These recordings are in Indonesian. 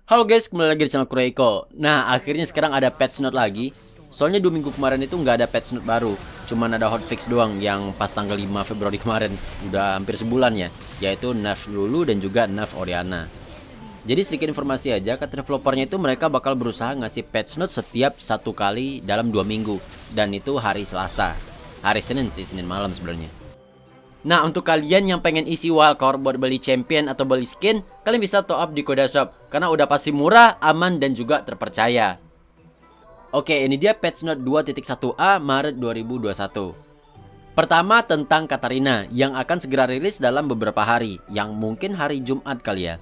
Halo guys, kembali lagi di channel Kureiko. Nah, akhirnya sekarang ada patch note lagi. Soalnya 2 minggu kemarin itu nggak ada patch note baru. Cuman ada hotfix doang yang pas tanggal 5 Februari kemarin. Udah hampir sebulan ya. Yaitu nerf Lulu dan juga nerf Orianna. Jadi sedikit informasi aja, kata developernya itu mereka bakal berusaha ngasih patch note setiap 1 kali dalam 2 minggu. Dan itu hari Selasa. Hari Senin sih, Senin malam sebenarnya. Nah, untuk kalian yang pengen isi wildcard buat beli champion atau beli skin, kalian bisa top up di Koda Shop karena udah pasti murah, aman, dan juga terpercaya. Oke, ini dia patch note 2.1a Maret 2021. Pertama tentang Katarina yang akan segera rilis dalam beberapa hari, yang mungkin hari Jumat kali ya.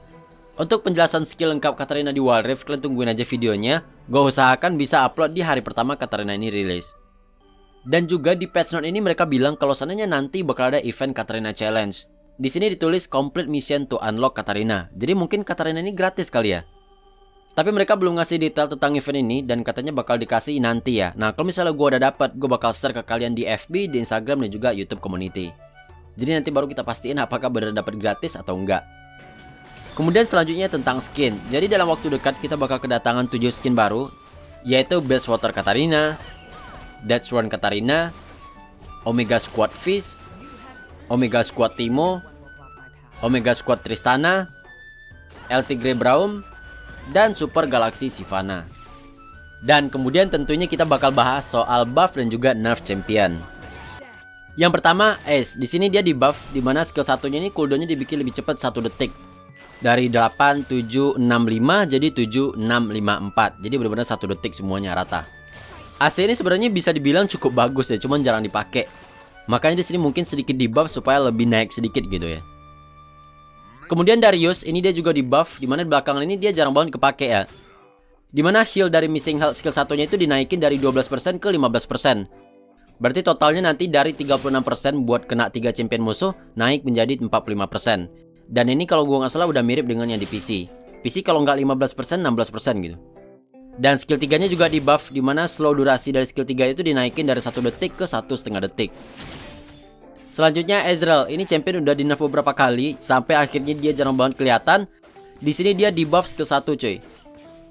Untuk penjelasan skill lengkap Katarina di Wild Rift, kalian tungguin aja videonya. Gue usahakan bisa upload di hari pertama Katarina ini rilis. Dan juga di patch note ini mereka bilang kalau sananya nanti bakal ada event Katarina Challenge. Di sini ditulis complete mission to unlock Katarina. Jadi mungkin Katarina ini gratis kali ya. Tapi mereka belum ngasih detail tentang event ini dan katanya bakal dikasih nanti ya. Nah, kalau misalnya gue udah dapat, gue bakal share ke kalian di FB, di Instagram dan juga YouTube community. Jadi nanti baru kita pastiin apakah benar dapat gratis atau enggak. Kemudian selanjutnya tentang skin. Jadi dalam waktu dekat kita bakal kedatangan 7 skin baru, yaitu Water Katarina, That's One Katarina, Omega Squad Fizz, Omega Squad Timo, Omega Squad Tristana, El Tigre Braum, dan Super Galaxy Sivana. Dan kemudian tentunya kita bakal bahas soal buff dan juga nerf champion. Yang pertama, Ace. Di sini dia di buff, dimana skill satunya ini cooldownnya dibikin lebih cepat 1 detik. Dari 8765 jadi 7654. Jadi benar-benar 1 detik semuanya rata. AC ini sebenarnya bisa dibilang cukup bagus ya, cuman jarang dipakai. Makanya di sini mungkin sedikit di buff supaya lebih naik sedikit gitu ya. Kemudian Darius ini dia juga di buff, dimana belakangan ini dia jarang banget kepake ya. Dimana heal dari missing health skill satunya itu dinaikin dari 12% ke 15%. Berarti totalnya nanti dari 36% buat kena 3 champion musuh naik menjadi 45%. Dan ini kalau gua nggak salah udah mirip dengan yang di PC. PC kalau nggak 15%, 16% gitu. Dan skill 3-nya juga di buff, dimana slow durasi dari skill 3 itu dinaikin dari 1 detik ke 1,5 detik. Selanjutnya Ezreal, ini champion udah di nerf beberapa kali sampai akhirnya dia jarang banget kelihatan. Di sini dia di buff skill 1 cuy.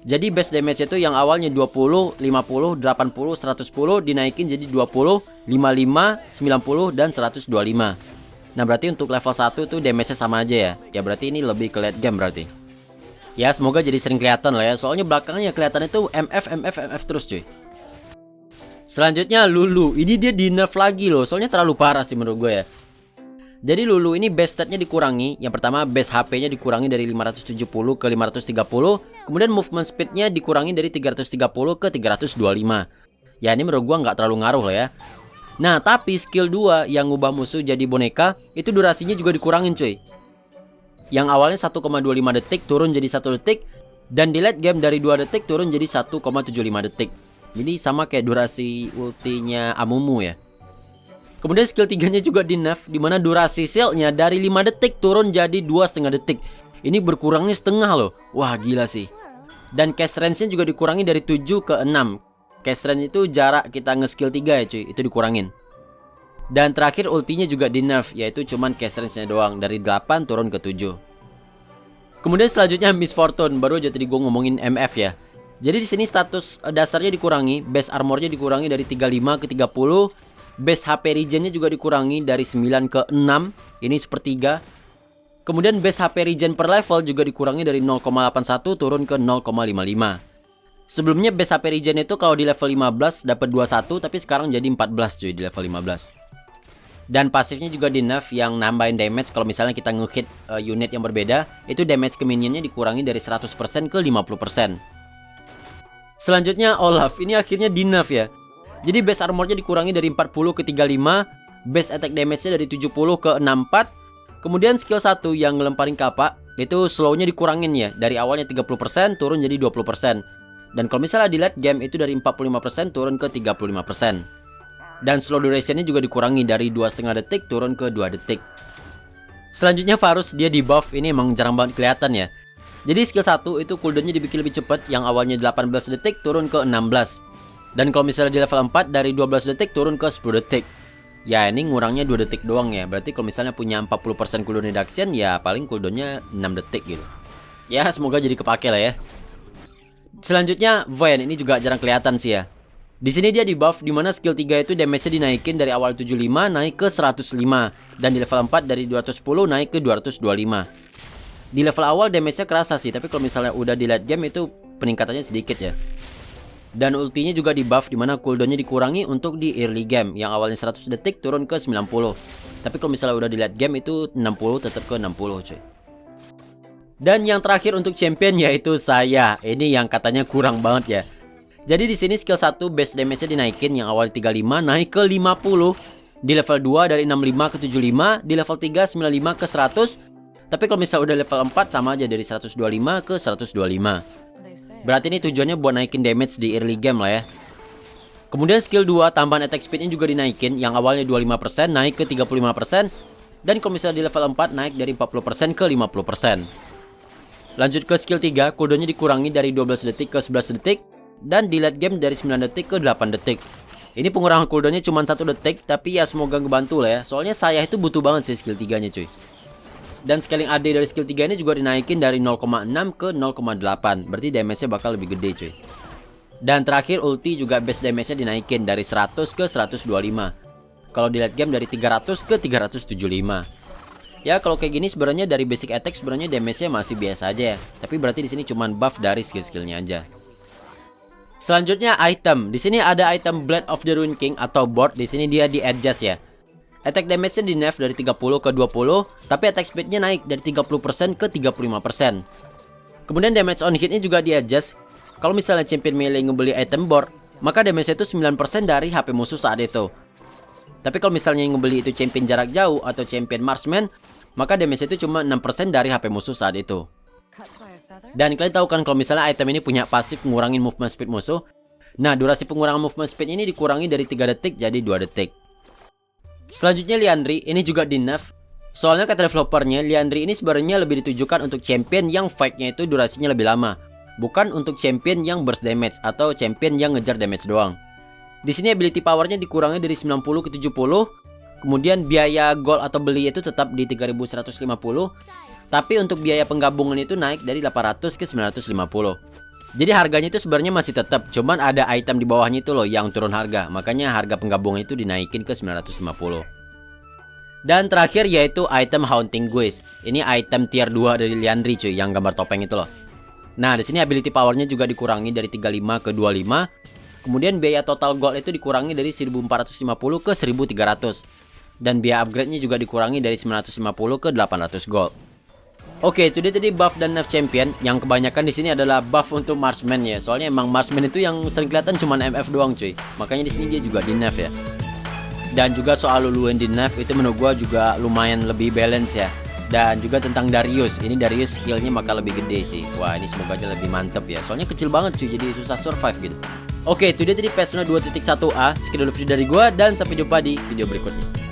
Jadi base damage itu yang awalnya 20, 50, 80, 110 dinaikin jadi 20, 55, 90 dan 125. Nah, berarti untuk level 1 tuh damage-nya sama aja ya. Ya berarti ini lebih ke late game berarti. Ya semoga jadi sering kelihatan lah ya. Soalnya belakangnya kelihatan itu MF terus cuy. Selanjutnya Lulu. Ini dia di nerf lagi loh. Soalnya terlalu parah sih menurut gue ya. Jadi Lulu ini base statnya dikurangi. Yang pertama base HP-nya dikurangi dari 570 ke 530. Kemudian movement speed-nya dikurangi dari 330 ke 325. Ya ini menurut gue nggak terlalu ngaruh lah ya. Nah tapi skill 2 yang ngubah musuh jadi boneka, itu durasinya juga dikurangin cuy. Yang awalnya 1,25 detik turun jadi 1 detik. Dan di late game dari 2 detik turun jadi 1,75 detik. Jadi sama kayak durasi ultinya Amumu ya. Kemudian skill 3-nya juga di nerf, dimana durasi shieldnya dari 5 detik turun jadi 2,5 detik. Ini berkurangnya setengah loh. Wah gila sih. Dan cast range-nya juga dikurangi dari 7 ke 6. Cast range itu jarak kita nge-skill 3 ya cuy. Itu dikurangin. Dan terakhir ultinya juga di nerf, yaitu cuman cast range-nya doang dari 8 turun ke 7. Kemudian selanjutnya Miss Fortune, baru aja tadi gue ngomongin MF ya. Jadi di sini status dasarnya dikurangi, base armornya dikurangi dari 35 ke 30, base HP regen-nya juga dikurangi dari 9 ke 6, ini sepertiga. Kemudian base HP regen per level juga dikurangi dari 0,81 turun ke 0,55. Sebelumnya base HP regen itu kalau di level 15 dapat 21, tapi sekarang jadi 14 cuy di level 15. Dan pasifnya juga di nerf yang nambahin damage kalau misalnya kita nge-hit unit yang berbeda, itu damage ke minionnya dikurangi dari 100% ke 50%. Selanjutnya Olaf, ini akhirnya di nerf ya. Jadi base armornya dikurangi dari 40 ke 35, base attack damage-nya dari 70 ke 64. Kemudian skill 1 yang ngelemparin kapak, itu slow-nya dikurangin ya, dari awalnya 30% turun jadi 20%. Dan kalau misalnya di late game itu dari 45% turun ke 35%. Dan slow duration-nya juga dikurangi dari 2,5 detik turun ke 2 detik. Selanjutnya Varus, dia di buff, ini emang jarang banget kelihatan ya. Jadi skill 1 itu cooldownnya dibikin lebih cepat, yang awalnya 18 detik turun ke 16. Dan kalau misalnya di level 4 dari 12 detik turun ke 10 detik. Ya ini ngurangnya 2 detik doang ya. Berarti kalau misalnya punya 40% cooldown reduction, ya paling cooldownnya 6 detik gitu. Ya semoga jadi kepake lah ya. Selanjutnya Vayne, ini juga jarang kelihatan sih ya. Di sini dia di buff di mana skill 3 itu damage-nya dinaikin dari awal 75 naik ke 105 dan di level 4 dari 210 naik ke 225. Di level awal damage-nya kerasa sih, tapi kalau misalnya udah di late game itu peningkatannya sedikit ya. Dan ultinya juga di buff di mana cooldown-nya dikurangi untuk di early game yang awalnya 100 detik turun ke 90. Tapi kalau misalnya udah di late game itu 60 tetap ke 60 cuy. Dan yang terakhir untuk champion yaitu saya. Ini yang katanya kurang banget ya. Jadi di sini skill 1 base damage-nya dinaikin yang awal 35 naik ke 50. Di level 2 dari 65 ke 75, di level 3 95 ke 100. Tapi kalau misalnya udah level 4 sama aja dari 125 ke 125. Berarti ini tujuannya buat naikin damage di early game lah ya. Kemudian skill 2 tambahan attack speed-nya juga dinaikin yang awalnya 25% naik ke 35%. Dan kalau misalnya di level 4 naik dari 40% ke 50%. Lanjut ke skill 3, cooldown-nya dikurangi dari 12 detik ke 11 detik. Dan di late game dari 9 detik ke 8 detik. Ini pengurangan cooldownnya cuma 1 detik, tapi ya semoga ngebantu lah ya. Soalnya saya itu butuh banget sih skill 3 nya cuy. Dan scaling AD dari skill 3 ini juga dinaikin dari 0,6 ke 0,8. Berarti damage-nya bakal lebih gede cuy. Dan terakhir ulti juga base damage-nya dinaikin dari 100 ke 125. Kalau di late game dari 300 ke 375. Ya kalau kayak gini sebenarnya dari basic attack sebenarnya damage-nya masih biasa aja ya. Tapi berarti di sini cuma buff dari skill-skillnya aja. Selanjutnya item. Di sini ada item Blade of the Ruined King atau board. Di sini dia di adjust ya. Attack damage-nya di nerf dari 30 ke 20, tapi attack speed-nya naik dari 30% ke 35%. Kemudian damage on hit-nya juga di adjust. Kalau misalnya champion melee ngebeli item board, maka damage-nya itu 9% dari HP musuh saat itu. Tapi kalau misalnya yang ngebeli itu champion jarak jauh atau champion marksman, maka damage itu cuma 6% dari HP musuh saat itu. Dan kalian tahu kan kalau misalnya item ini punya pasif ngurangin movement speed musuh. Nah, durasi pengurangan movement speed ini dikurangi dari 3 detik jadi 2 detik. Selanjutnya Liandry, ini juga di nerf. Soalnya kata developernya, Liandry ini sebenarnya lebih ditujukan untuk champion yang fight-nya itu durasinya lebih lama. Bukan untuk champion yang burst damage atau champion yang ngejar damage doang. Di sini ability powernya dikurangi dari 90 ke 70. Kemudian biaya gold atau beli itu tetap di 3150. Tapi untuk biaya penggabungan itu naik dari 800 ke 950. Jadi harganya itu sebenarnya masih tetap, cuman ada item di bawahnya itu loh yang turun harga. Makanya harga penggabungan itu dinaikin ke 950. Dan terakhir yaitu item Haunting Guise. Ini item tier 2 dari Liandry cuy, yang gambar topeng itu loh. Nah, di sini ability powernya juga dikurangi dari 35 ke 25. Kemudian biaya total gold itu dikurangi dari 1450 ke 1300. Dan biaya upgrade-nya juga dikurangi dari 950 ke 800 gold. Oke, itu dia tadi buff dan nerf champion. Yang kebanyakan di sini adalah buff untuk marksman ya. Soalnya emang marksman itu yang sering kelihatan cuma MF doang cuy. Makanya di sini dia juga di nerf ya. Dan juga soal Luluin di nerf itu menurut gua juga lumayan lebih balance ya. Dan juga tentang Darius. Ini Darius healnya bakal lebih gede sih. Wah, ini semoga aja lebih mantep ya. Soalnya kecil banget cuy, jadi susah survive gitu. Oke, itu dia tadi patch 2.1a. Sekian dulu video dari gua dan sampai jumpa di video berikutnya.